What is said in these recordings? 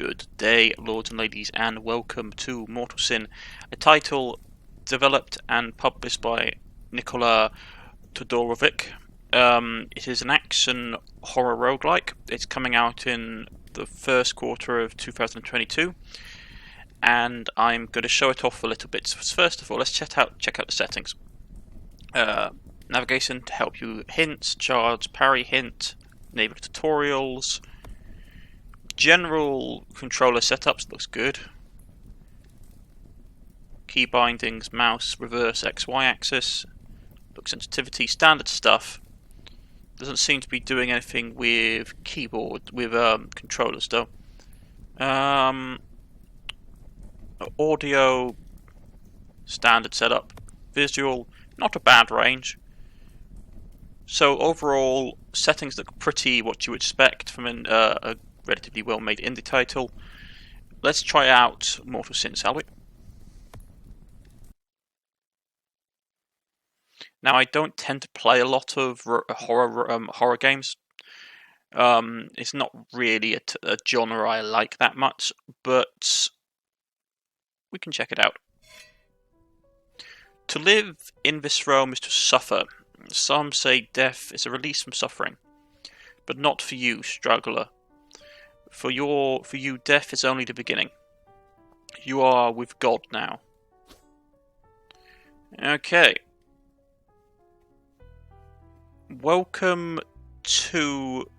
Good day, lords and ladies, and welcome to Mortal Sin, a title developed and published by Nikola Todorovic. It is an action horror roguelike. It's coming out in the first quarter of 2022, and I'm going to show it off a little bit. So first of all, let's check out the settings. Navigation to help you hints, charge, parry, hint, enable tutorials. General controller setups looks good. Key bindings, mouse, reverse, XY axis. Look sensitivity, standard stuff. Doesn't seem to be doing anything with keyboard, with controllers though. Audio, standard setup. Visual, not a bad range. So overall, settings look pretty what you expect from a relatively well-made indie title. Let's try out Mortal Sin, shall we? Now, I don't tend to play a lot of horror games. It's not really a genre I like that much, but we can check it out. To live in this realm is to suffer. Some say death is a release from suffering, but not for you, struggler. For you, death is only the beginning. You are with God now. Okay. Welcome to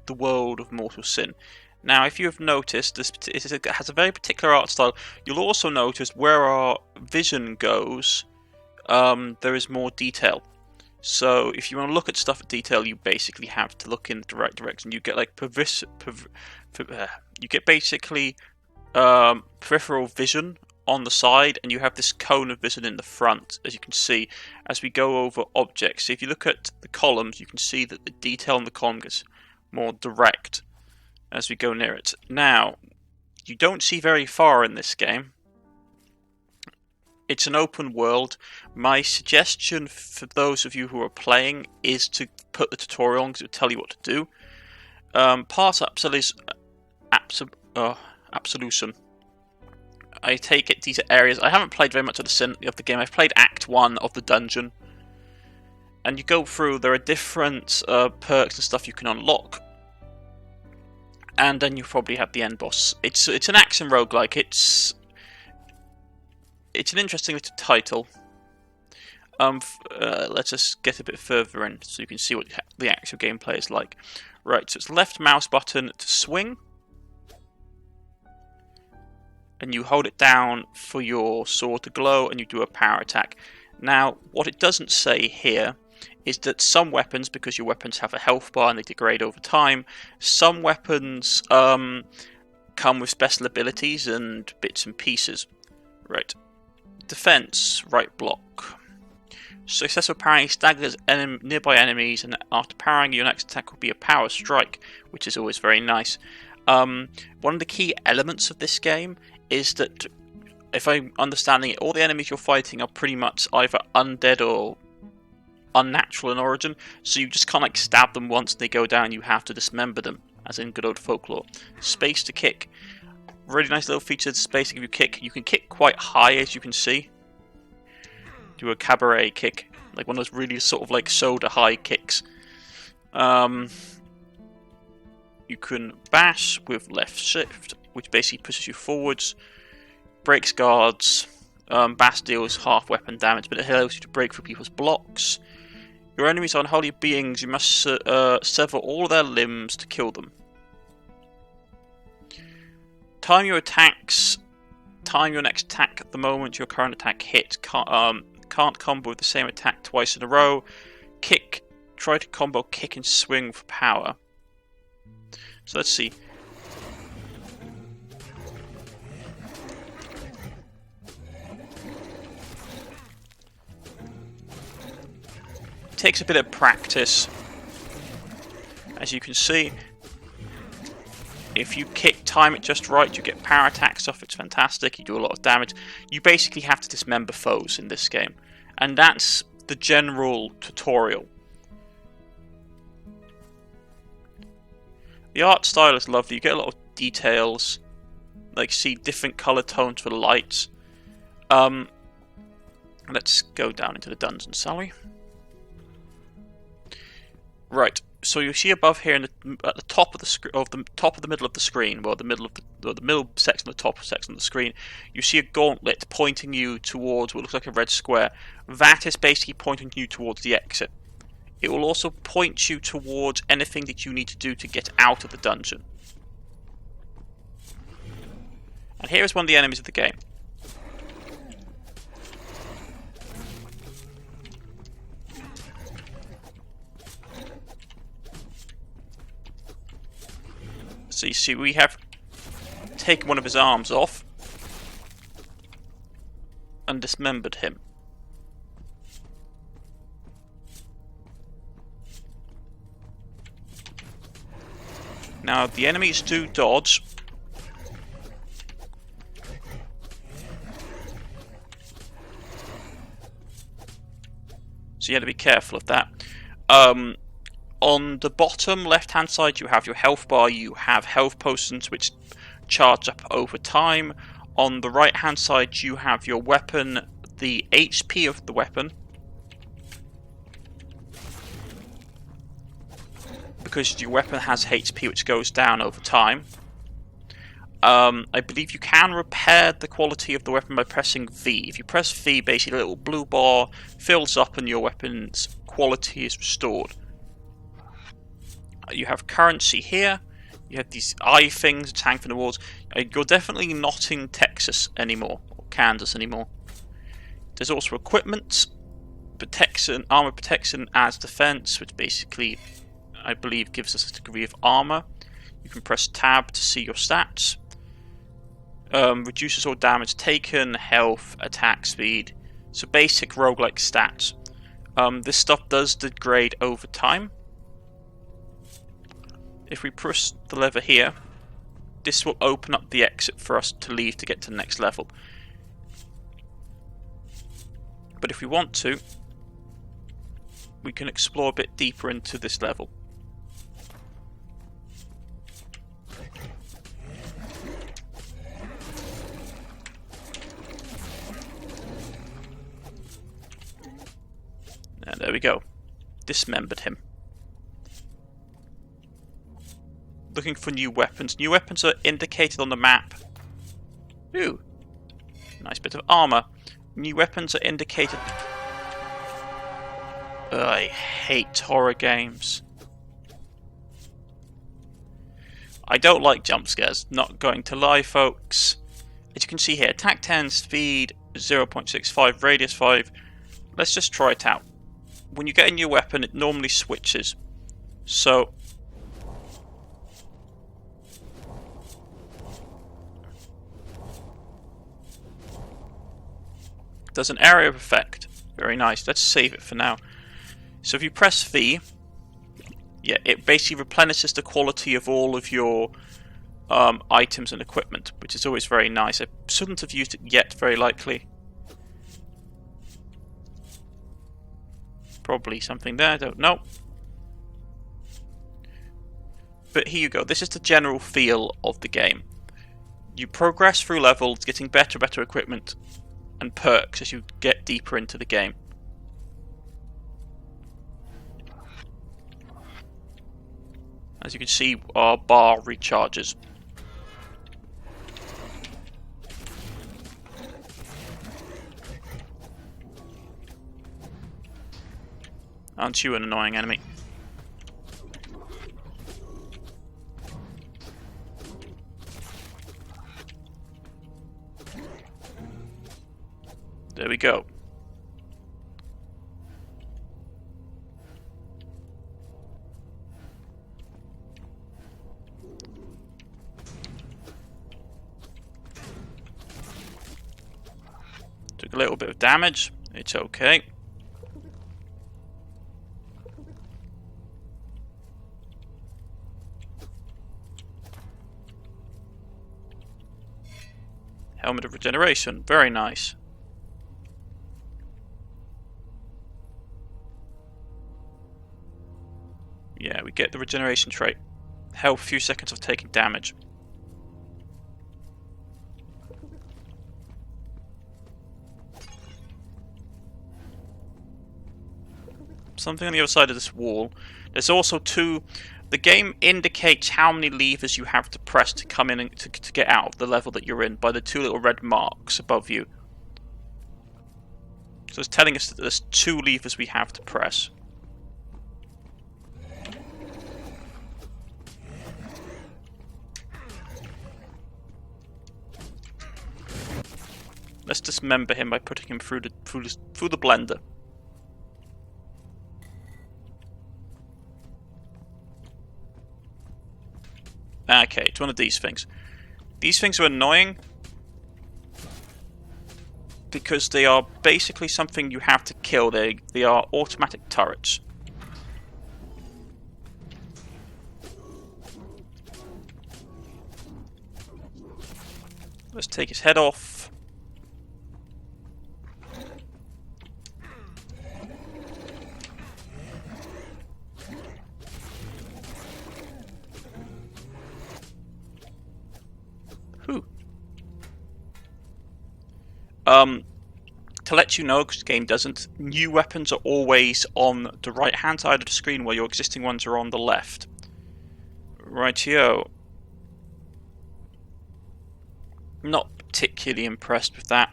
the world of Mortal Sin. Now, if you have noticed, it has a very particular art style. You'll also notice where our vision goes, there is more detail. So if you want to look at stuff at detail, you basically have to look in the right direction. You get like you get basically peripheral vision on the side, and you have this cone of vision in the front, as you can see as we go over objects. So if you look at the columns, you can see that the detail on the column gets more direct as we go near it. Now, you don't see very far in this game. It's an open world. My suggestion for those of you who are playing is to put the tutorial on, because it will tell you what to do. Part absolution. I take it these are areas. I haven't played very much of the game. I've played Act 1 of the dungeon. And you go through, there are different perks and stuff you can unlock. And then you probably have the end boss. It's an action roguelike. It's an interesting little title. Let's just get a bit further in so you can see what the actual gameplay is like. Right, so it's left mouse button to swing. And you hold it down for your sword to glow, and you do a power attack. Now, what it doesn't say here is that some weapons, because your weapons have a health bar and they degrade over time, some weapons come with special abilities and bits and pieces. Right. Defense, right block. Successful parrying staggers nearby enemies, and after parrying, your next attack will be a power strike, which is always very nice. One of the key elements of this game is that, if I'm understanding it, all the enemies you're fighting are pretty much either undead or unnatural in origin, so you just can't like stab them once they go down. You have to dismember them, as in good old folklore. Space to kick. Really nice little feature, space to give you kick. You can kick quite high, as you can see. Do a cabaret kick, like one of those really sort of like shoulder high kicks. You can bash with left shift, which basically pushes you forwards. Breaks guards. Bash deals half weapon damage, but it allows you to break through people's blocks. Your enemies are unholy beings. You must sever all their limbs to kill them. Time your attacks. Time your next attack at the moment your current attack hits. Can't combo with the same attack twice in a row. Kick. Try to combo kick and swing for power. So let's see. It takes a bit of practice. As you can see, if you time it just right, you get power attacks off. It's fantastic. You do a lot of damage. You basically have to dismember foes in this game, and that's the general tutorial. The art style is lovely. You get a lot of details, like see different color tones for the lights. Let's go down into the dungeon, shall we? Right. So you see above here, at the top of the middle of the screen, well, the middle section, the top section of the screen, you see a gauntlet pointing you towards what looks like a red square. That is basically pointing you towards the exit. It will also point you towards anything that you need to do to get out of the dungeon. And here is one of the enemies of the game. So you see, we have taken one of his arms off and dismembered him. Now, the enemies do dodge. So you have to be careful of that. On the bottom left-hand side, you have your health bar. You have health potions which charge up over time. On the right-hand side, you have your weapon, the HP of the weapon, because your weapon has HP which goes down over time. I believe you can repair the quality of the weapon by pressing V. If you press V, basically a little blue bar fills up and your weapon's quality is restored. You have currency here. You have these eye things that hang from the walls. You're definitely not in Texas anymore, or Kansas anymore. There's also equipment, protection, armor protection as defense, which basically, I believe, gives us a degree of armor. You can press tab to see your stats. Reduces all damage taken, health, attack speed. So basic roguelike stats. This stuff does degrade over time. If we push the lever here, this will open up the exit for us to leave to get to the next level. But if we want to, we can explore a bit deeper into this level. And there we go. Dismembered him. Looking for new weapons. New weapons are indicated on the map. Ooh. Nice bit of armor. New weapons are indicated. I hate horror games. I don't like jump scares. Not going to lie, folks. As you can see here, attack 10, speed 0.65, radius 5. Let's just try it out. When you get a new weapon, it normally switches. So there's an area of effect. Very nice. Let's save it for now. So if you press V, yeah, it basically replenishes the quality of all of your items and equipment, which is always very nice. I shouldn't have used it yet, very likely. Probably something there, I don't know. But here you go. This is the general feel of the game. You progress through levels, getting better and better equipment and perks as you get deeper into the game. As you can see, our bar recharges. Aren't you an annoying enemy? There we go. Took a little bit of damage. It's okay. Helmet of Regeneration. Very nice. Yeah, we get the regeneration trait. Health, few seconds of taking damage. something on the other side of this wall. There's also two... The game indicates how many levers you have to press to come in and to get out of the level that you're in by the two little red marks above you. So it's telling us that there's two levers we have to press. Let's dismember him by putting him through the blender. Okay, it's one of these things. These things are annoying because they are basically something you have to kill. They are automatic turrets. Let's take his head off. To let you know, because the game doesn't, new weapons are always on the right hand side of the screen while your existing ones are on the left. Rightio. Not particularly impressed with that.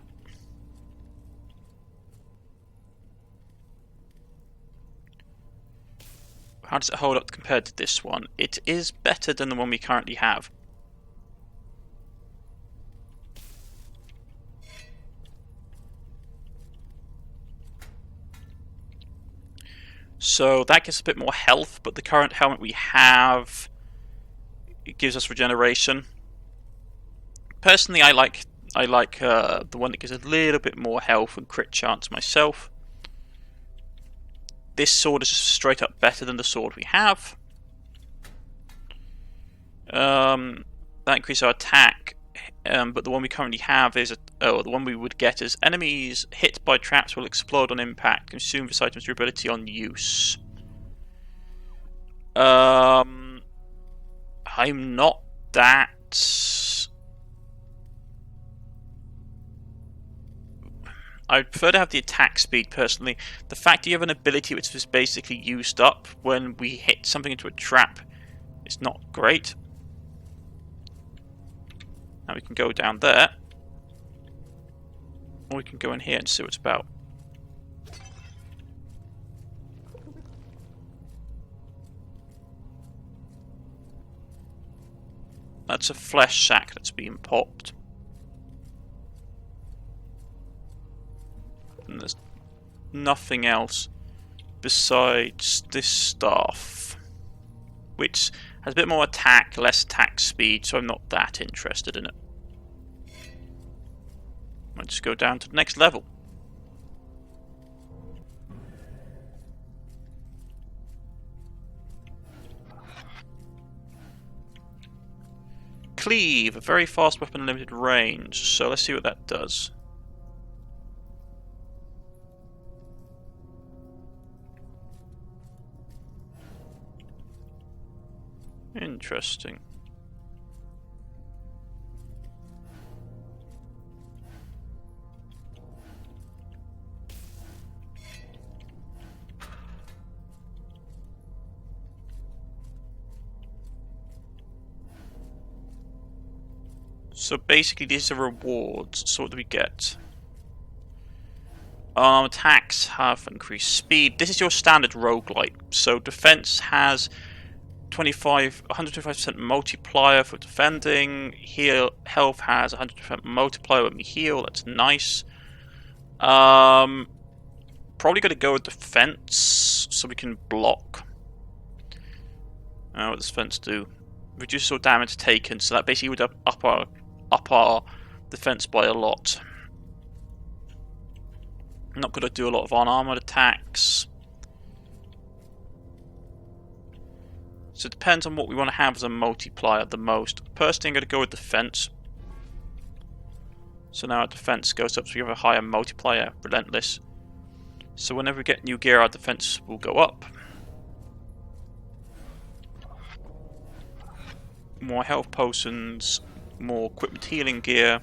How does it hold up compared to this one? It is better than the one we currently have. So that gives a bit more health, but the current helmet we have, it gives us regeneration. Personally, I like the one that gives a little bit more health and crit chance myself. This sword is just straight up better than the sword we have. That increases our attack, but the one we currently have is the one we would get is enemies hit by traps will explode on impact, consume this item's durability on use. I'm not that. I'd prefer to have the attack speed personally. The fact that you have an ability which is basically used up when we hit something into a trap is not great. Now we can go down there. Or we can go in here and see what it's about. That's a flesh sack that's being popped. And there's nothing else besides this staff, which has a bit more attack, less attack speed, so I'm not that interested in it. I'll just go down to the next level. Cleave, a very fast weapon, limited range. So let's see what that does. Interesting. So basically these are rewards. So what do we get? Attacks have increased speed. This is your standard roguelike. So defense has 125% multiplier for defending. Health has 100% multiplier when we heal. That's nice. Probably going to go with defense so we can block. What does defense do? Reduce all damage taken. So that basically would up our defense by a lot. Not going to do a lot of unarmored attacks. So it depends on what we want to have as a multiplier the most. Personally, I'm going to go with defense. So now our defense goes up, so we have a higher multiplier, relentless. So whenever we get new gear, our defense will go up. More health potions, more equipment healing gear.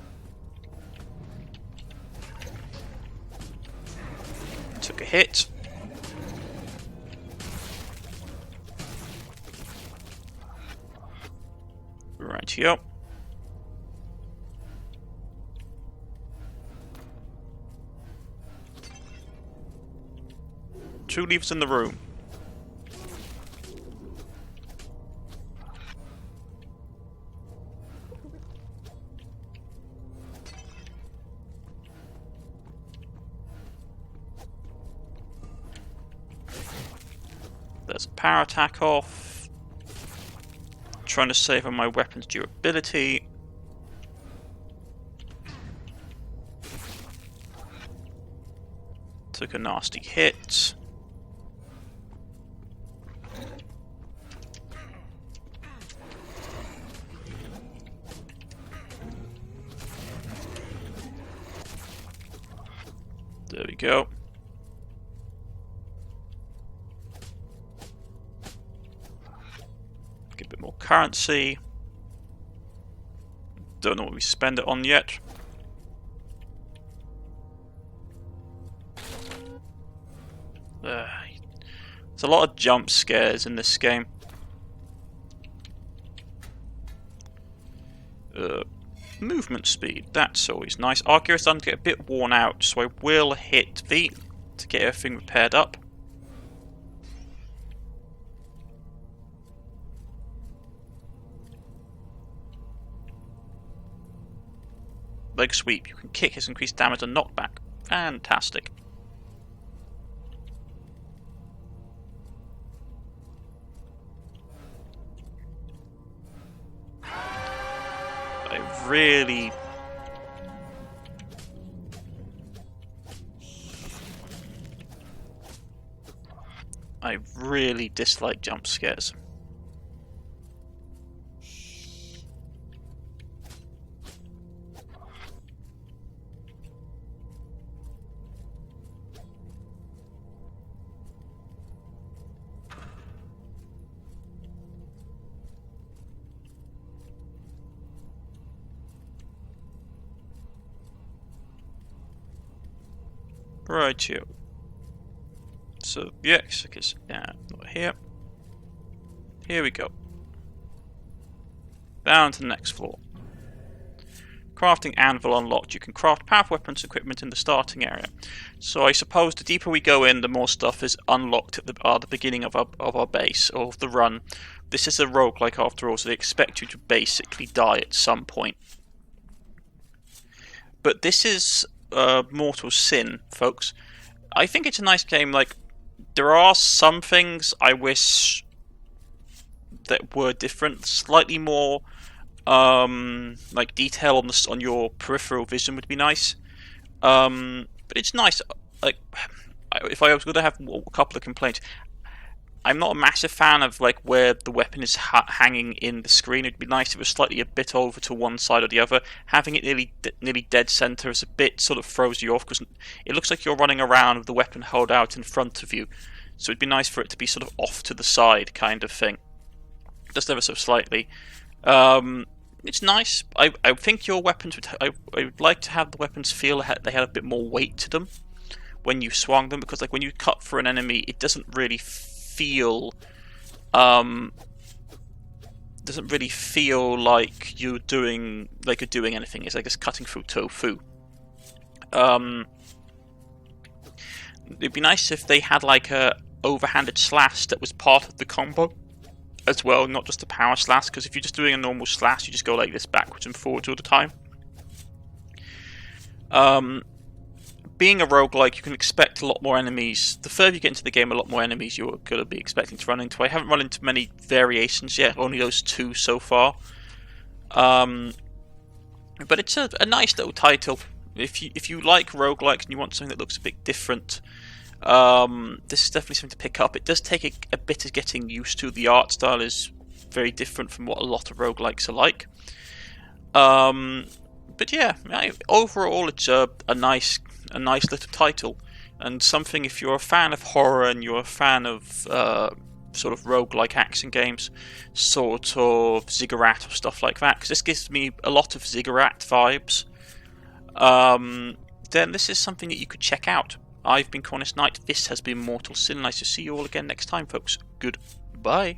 Took a hit. Right here. Two levers in the room. There's a power attack off. Trying to save on my weapon's durability. Took a nasty hit. There we go. Get a bit more currency. Don't know what we spend it on yet. There's a lot of jump scares in this game. Movement speed, that's always nice. Archery is starting to get a bit worn out, so I will hit V to get everything repaired up. Leg sweep, you can kick his increased damage and knockback. Fantastic. I really dislike jump scares. Right here. So the exit is not here. Here we go. Down to the next floor. Crafting anvil unlocked. You can craft powerful weapons equipment in the starting area. So I suppose the deeper we go in, the more stuff is unlocked at the beginning of our base, or of the run. This is a roguelike after all, so they expect you to basically die at some point. But this is mortal sin, folks. I think it's a nice game. Like, there are some things I wish that were different, slightly more like detail on your peripheral vision would be nice. But it's nice. Like, if I was going to have a couple of complaints, I'm not a massive fan of like where the weapon is hanging in the screen. It'd be nice if it was slightly a bit over to one side or the other. Having it nearly dead center is a bit sort of throws you off because it looks like you're running around with the weapon held out in front of you. So it'd be nice for it to be sort of off to the side kind of thing, just ever so slightly. It's nice. I think your weapons would. I would like to have the weapons feel they had a bit more weight to them when you swung them, because like when you cut for an enemy, it doesn't really feel like you're doing anything. It's like just cutting through tofu. It'd be nice if they had like a overhanded slash that was part of the combo as well, not just a power slash, because if you're just doing a normal slash, you just go like this backwards and forwards all the time. Being a roguelike, you can expect a lot more enemies. The further you get into the game, a lot more enemies you're going to be expecting to run into. I haven't run into many variations yet, only those two so far. But it's a nice little title. If you like roguelikes and you want something that looks a bit different, this is definitely something to pick up. It does take a bit of getting used to. The art style is very different from what a lot of roguelikes are like. But yeah, overall it's a nice little title, and something if you're a fan of horror and you're a fan of sort of roguelike action games, sort of Ziggurat or stuff like that, because this gives me a lot of Ziggurat vibes, then this is something that you could check out. I've been Cornish-knight, this has been Mortal Sin. Nice to see you all again next time, folks. Goodbye.